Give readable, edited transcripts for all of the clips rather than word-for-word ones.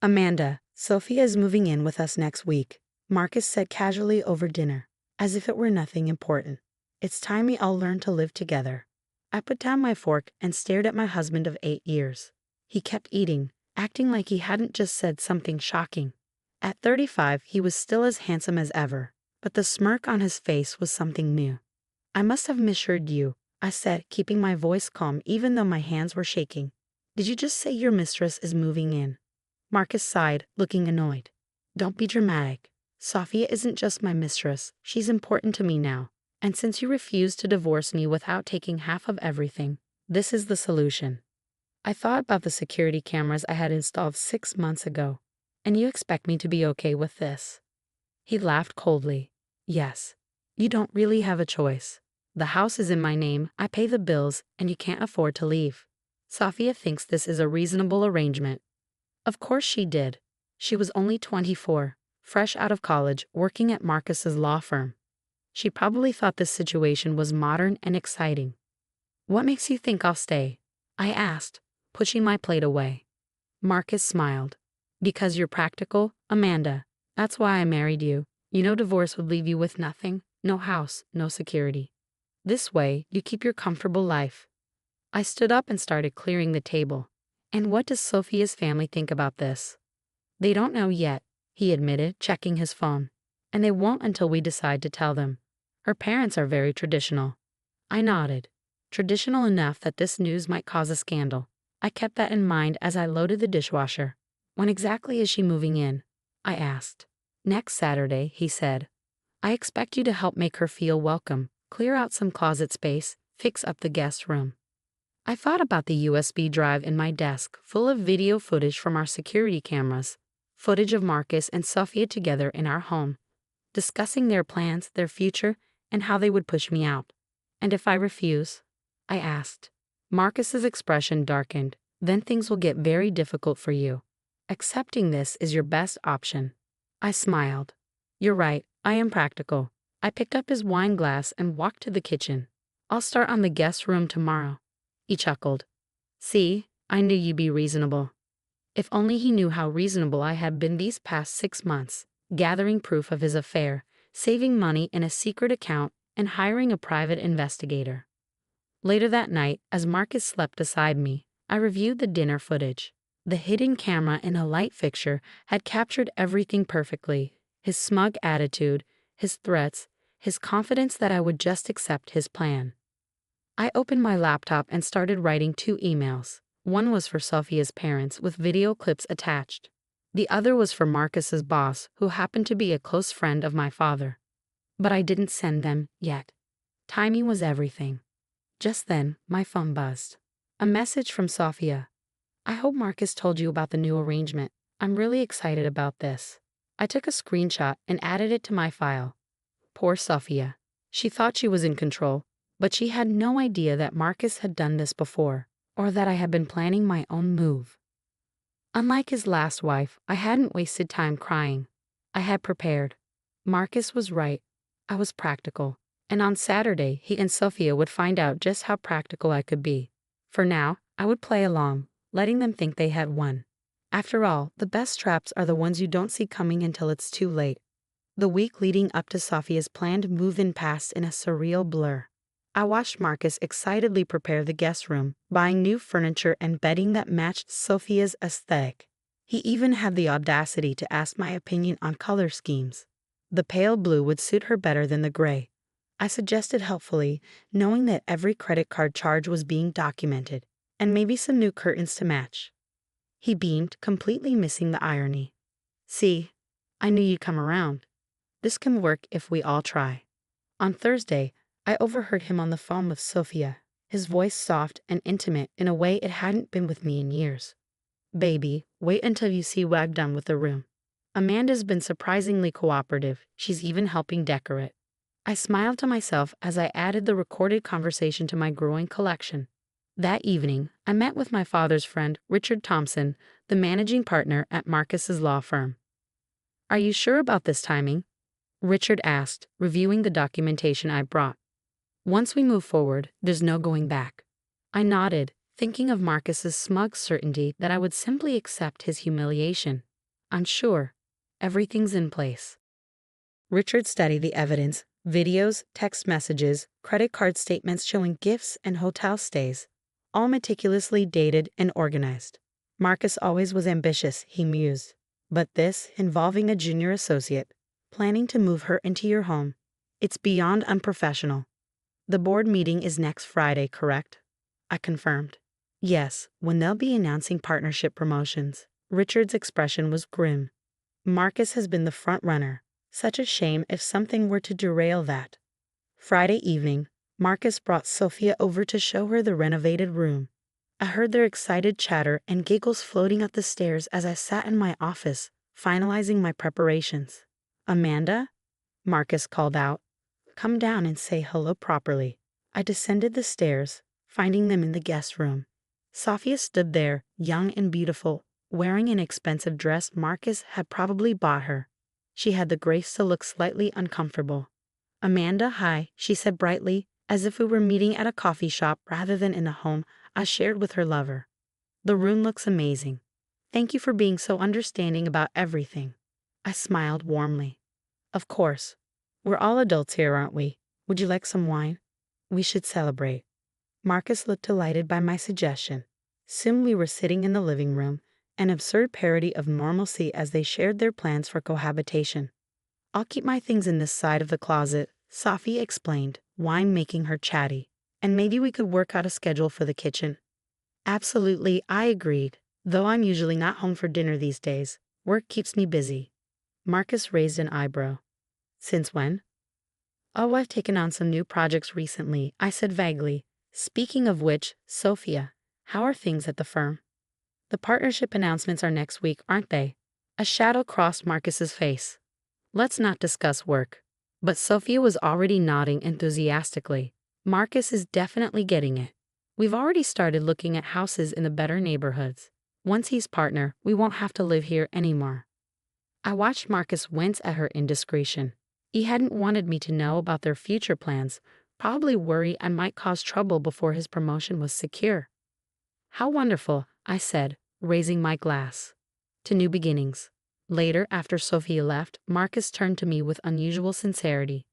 Amanda, Sophia is moving in with us next week, Marcus said casually over dinner, as if it were nothing important. It's time we all learned to live together. I put down my fork and stared at my husband of 8 years. He kept eating, acting like he hadn't just said something shocking. At 35, he was still as handsome as ever, but the smirk on his face was something new. I must have misheard you, I said, keeping my voice calm even though my hands were shaking. Did you just say your mistress is moving in? Marcus sighed, looking annoyed. Don't be dramatic. Sophia isn't just my mistress, she's important to me now. And since you refuse to divorce me without taking half of everything, this is the solution. I thought about the security cameras I had installed 6 months ago, and you expect me to be okay with this? He laughed coldly. Yes. You don't really have a choice. The house is in my name, I pay the bills, and you can't afford to leave. Sophia thinks this is a reasonable arrangement. Of course she did. She was only 24, fresh out of college, working at Marcus's law firm. She probably thought this situation was modern and exciting. What makes you think I'll stay? I asked, pushing my plate away. Marcus smiled. Because you're practical, Amanda. That's why I married you. You know divorce would leave you with nothing, no house, no security. This way, you keep your comfortable life. I stood up and started clearing the table. And what does Sophia's family think about this? They don't know yet, he admitted, checking his phone. And they won't until we decide to tell them. Her parents are very traditional. I nodded. Traditional enough that this news might cause a scandal. I kept that in mind as I loaded the dishwasher. When exactly is she moving in? I asked. Next Saturday, he said. I expect you to help make her feel welcome, clear out some closet space, fix up the guest room. I thought about the USB drive in my desk full of video footage from our security cameras, footage of Marcus and Sophia together in our home, discussing their plans, their future, and how they would push me out. And if I refuse? I asked. Marcus's expression darkened. Then things will get very difficult for you. Accepting this is your best option. I smiled. You're right, I am practical. I picked up his wine glass and walked to the kitchen. I'll start on the guest room tomorrow. He chuckled. See, I knew you'd be reasonable. If only he knew how reasonable I had been these past 6 months, gathering proof of his affair, saving money in a secret account, and hiring a private investigator. Later that night, as Marcus slept beside me, I reviewed the dinner footage. The hidden camera in a light fixture had captured everything perfectly. His smug attitude, his threats, his confidence that I would just accept his plan. I opened my laptop and started writing 2 emails. One was for Sophia's parents with video clips attached. The other was for Marcus's boss, who happened to be a close friend of my father. But I didn't send them yet. Timing was everything. Just then, my phone buzzed. A message from Sophia. I hope Marcus told you about the new arrangement. I'm really excited about this. I took a screenshot and added it to my file. Poor Sophia. She thought she was in control, but she had no idea that Marcus had done this before, or that I had been planning my own move. Unlike his last wife, I hadn't wasted time crying. I had prepared. Marcus was right. I was practical. And on Saturday, he and Sophia would find out just how practical I could be. For now, I would play along, letting them think they had won. After all, the best traps are the ones you don't see coming until it's too late. The week leading up to Sophia's planned move-in passed in a surreal blur. I watched Marcus excitedly prepare the guest room, buying new furniture and bedding that matched Sophia's aesthetic. He even had the audacity to ask my opinion on color schemes. The pale blue would suit her better than the gray. I suggested helpfully, knowing that every credit card charge was being documented, and maybe some new curtains to match. He beamed, completely missing the irony. See, I knew you'd come around. This can work if we all try. On Thursday, I overheard him on the phone with Sophia, his voice soft and intimate in a way it hadn't been with me in years. Baby, wait until you see what I've done with the room. Amanda's been surprisingly cooperative. She's even helping decorate. I smiled to myself as I added the recorded conversation to my growing collection. That evening, I met with my father's friend, Richard Thompson, the managing partner at Marcus's law firm. Are you sure about this timing? Richard asked, reviewing the documentation I brought. Once we move forward, there's no going back. I nodded, thinking of Marcus's smug certainty that I would simply accept his humiliation. I'm sure. Everything's in place. Richard studied the evidence, videos, text messages, credit card statements showing gifts and hotel stays, all meticulously dated and organized. Marcus always was ambitious, he mused. But this, involving a junior associate, planning to move her into your home, it's beyond unprofessional. The board meeting is next Friday, correct? I confirmed. Yes, when they'll be announcing partnership promotions. Richard's expression was grim. Marcus has been the front runner. Such a shame if something were to derail that. Friday evening, Marcus brought Sophia over to show her the renovated room. I heard their excited chatter and giggles floating up the stairs as I sat in my office, finalizing my preparations. Amanda? Marcus called out. Come down and say hello properly. I descended the stairs, finding them in the guest room. Sophia stood there, young and beautiful, wearing an expensive dress Marcus had probably bought her. She had the grace to look slightly uncomfortable. Amanda, hi, she said brightly, as if we were meeting at a coffee shop rather than in a home I shared with her lover. The room looks amazing. Thank you for being so understanding about everything. I smiled warmly. Of course. We're all adults here, aren't we? Would you like some wine? We should celebrate. Marcus looked delighted by my suggestion. Soon we were sitting in the living room, an absurd parody of normalcy as they shared their plans for cohabitation. I'll keep my things in this side of the closet, Sophie explained, wine making her chatty. And maybe we could work out a schedule for the kitchen. Absolutely, I agreed, though I'm usually not home for dinner these days. Work keeps me busy. Marcus raised an eyebrow. Since when? Oh, I've taken on some new projects recently, I said vaguely. Speaking of which, Sophia, how are things at the firm? The partnership announcements are next week, aren't they? A shadow crossed Marcus's face. Let's not discuss work. But Sophia was already nodding enthusiastically. Marcus is definitely getting it. We've already started looking at houses in the better neighborhoods. Once he's partner, we won't have to live here anymore. I watched Marcus wince at her indiscretion. He hadn't wanted me to know about their future plans, probably worried I might cause trouble before his promotion was secure. How wonderful, I said, raising my glass. To new beginnings. Later, after Sophia left, Marcus turned to me with unusual sincerity.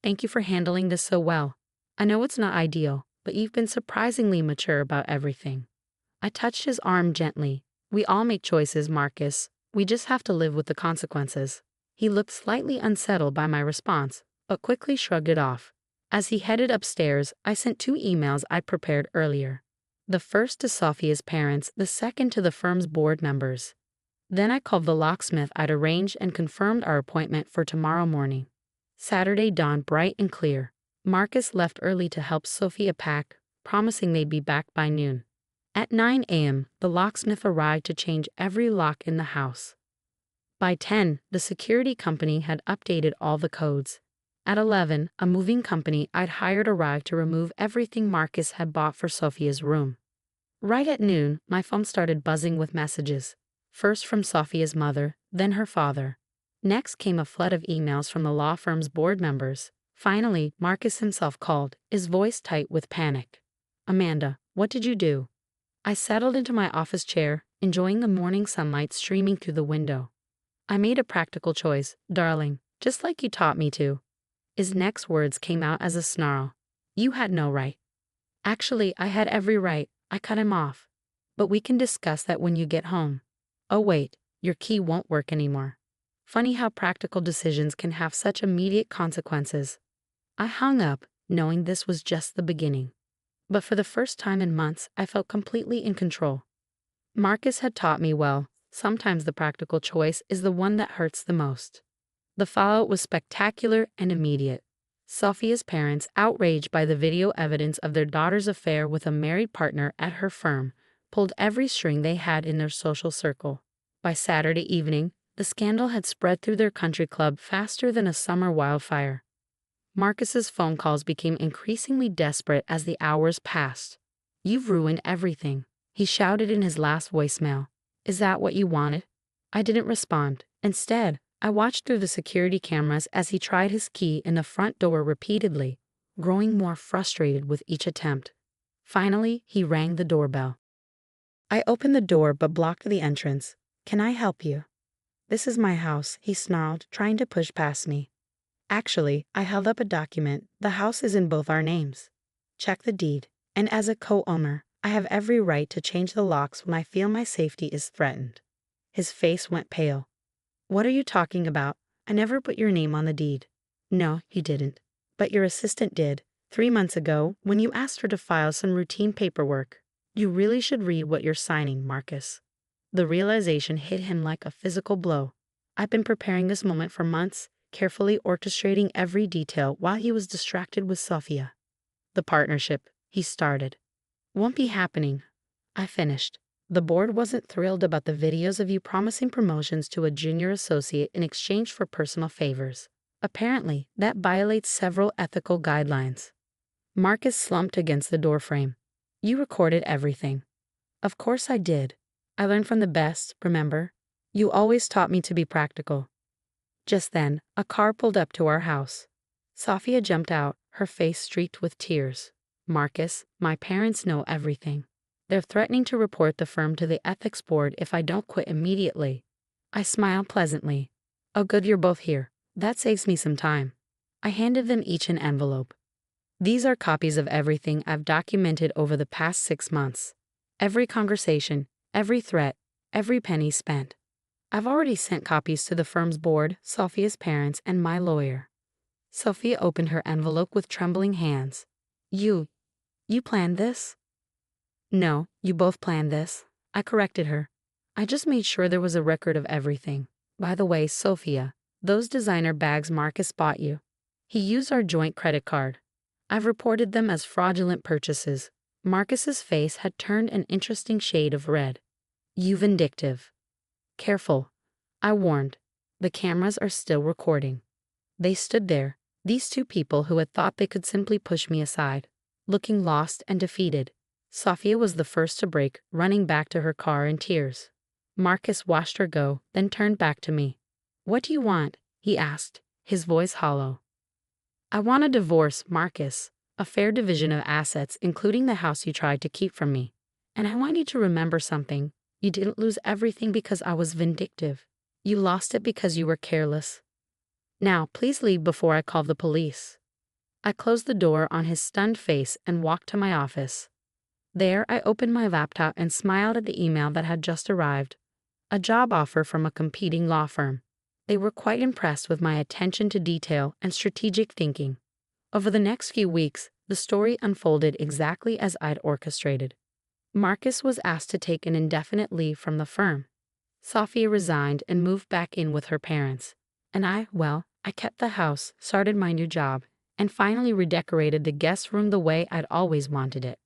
Thank you for handling this so well. I know it's not ideal, but you've been surprisingly mature about everything. I touched his arm gently. We all make choices, Marcus. We just have to live with the consequences. He looked slightly unsettled by my response, but quickly shrugged it off. As he headed upstairs, I sent 2 emails I'd prepared earlier. The first to Sophia's parents, the second to the firm's board members. Then I called the locksmith I'd arranged and confirmed our appointment for tomorrow morning. Saturday dawned bright and clear. Marcus left early to help Sophia pack, promising they'd be back by noon. At 9 a.m., the locksmith arrived to change every lock in the house. By 10, the security company had updated all the codes. At 11, a moving company I'd hired arrived to remove everything Marcus had bought for Sophia's room. Right at noon, my phone started buzzing with messages. First from Sophia's mother, then her father. Next came a flood of emails from the law firm's board members. Finally, Marcus himself called, his voice tight with panic. Amanda, what did you do? I settled into my office chair, enjoying the morning sunlight streaming through the window. I made a practical choice, darling, just like you taught me to. His next words came out as a snarl. You had no right. Actually, I had every right. I cut him off. But we can discuss that when you get home. Oh wait, your key won't work anymore. Funny how practical decisions can have such immediate consequences. I hung up, knowing this was just the beginning. But for the first time in months, I felt completely in control. Marcus had taught me well, sometimes the practical choice is the one that hurts the most. The fallout was spectacular and immediate. Sophia's parents, outraged by the video evidence of their daughter's affair with a married partner at her firm, pulled every string they had in their social circle. By Saturday evening, the scandal had spread through their country club faster than a summer wildfire. Marcus's phone calls became increasingly desperate as the hours passed. You've ruined everything, he shouted in his last voicemail. Is that what you wanted? I didn't respond. Instead, I watched through the security cameras as he tried his key in the front door repeatedly, growing more frustrated with each attempt. Finally, he rang the doorbell. I opened the door but blocked the entrance. Can I help you? This is my house, he snarled, trying to push past me. Actually, I held up a document. The house is in both our names. Check the deed. And as a co-owner, I have every right to change the locks when I feel my safety is threatened. His face went pale. What are you talking about? I never put your name on the deed. No, you didn't. But your assistant did, 3 months ago, when you asked her to file some routine paperwork. You really should read what you're signing, Marcus. The realization hit him like a physical blow. I've been preparing this moment for months, carefully orchestrating every detail while he was distracted with Sophia. The partnership, he started, won't be happening. I finished. The board wasn't thrilled about the videos of you promising promotions to a junior associate in exchange for personal favors. Apparently, that violates several ethical guidelines. Marcus slumped against the doorframe. You recorded everything. Of course I did. I learned from the best, remember? You always taught me to be practical. Just then, a car pulled up to our house. Sophia jumped out, her face streaked with tears. Marcus, my parents know everything. They're threatening to report the firm to the ethics board if I don't quit immediately. I smiled pleasantly. Oh good, you're both here. That saves me some time. I handed them each an envelope. These are copies of everything I've documented over the past 6 months. Every conversation, every threat, every penny spent. I've already sent copies to the firm's board, Sophia's parents, and my lawyer. Sophia opened her envelope with trembling hands. You planned this? No, you both planned this. I corrected her. I just made sure there was a record of everything. By the way, Sophia, those designer bags Marcus bought you. He used our joint credit card. I've reported them as fraudulent purchases. Marcus's face had turned an interesting shade of red. You vindictive. Careful. I warned. The cameras are still recording. They stood there, these two people who had thought they could simply push me aside, looking lost and defeated. Sophia was the first to break, running back to her car in tears. Marcus watched her go, then turned back to me. What do you want? He asked, his voice hollow. I want a divorce, Marcus. A fair division of assets, including the house you tried to keep from me. And I want you to remember something. You didn't lose everything because I was vindictive. You lost it because you were careless. Now, please leave before I call the police. I closed the door on his stunned face and walked to my office. There, I opened my laptop and smiled at the email that had just arrived. A job offer from a competing law firm. They were quite impressed with my attention to detail and strategic thinking. Over the next few weeks, the story unfolded exactly as I'd orchestrated. Marcus was asked to take an indefinite leave from the firm. Sophia resigned and moved back in with her parents. And I kept the house, started my new job, and finally redecorated the guest room the way I'd always wanted it.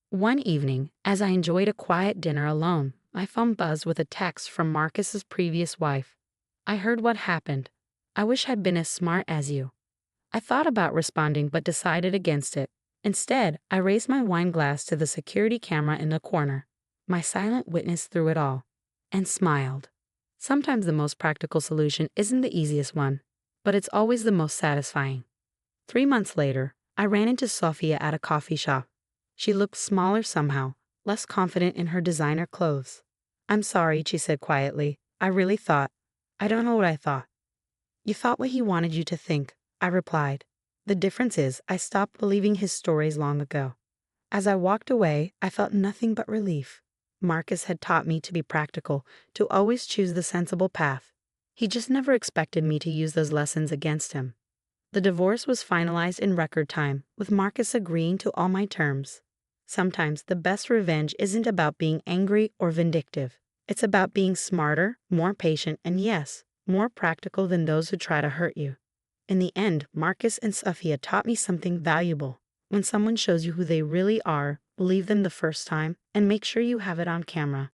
One evening, as I enjoyed a quiet dinner alone, my phone buzzed with a text from Marcus's previous wife. I heard what happened. I wish I'd been as smart as you. I thought about responding but decided against it. Instead, I raised my wine glass to the security camera in the corner, my silent witness through it all, and smiled. Sometimes the most practical solution isn't the easiest one, but it's always the most satisfying. 3 months later, I ran into Sophia at a coffee shop. She looked smaller somehow, less confident in her designer clothes. I'm sorry, she said quietly. I don't know what I thought. You thought what he wanted you to think, I replied. The difference is I stopped believing his stories long ago. As I walked away, I felt nothing but relief. Marcus had taught me to be practical, to always choose the sensible path. He just never expected me to use those lessons against him. The divorce was finalized in record time, with Marcus agreeing to all my terms. Sometimes the best revenge isn't about being angry or vindictive. It's about being smarter, more patient, and yes, more practical than those who try to hurt you. In the end, Marcus and Sophia taught me something valuable. When someone shows you who they really are, believe them the first time, and make sure you have it on camera.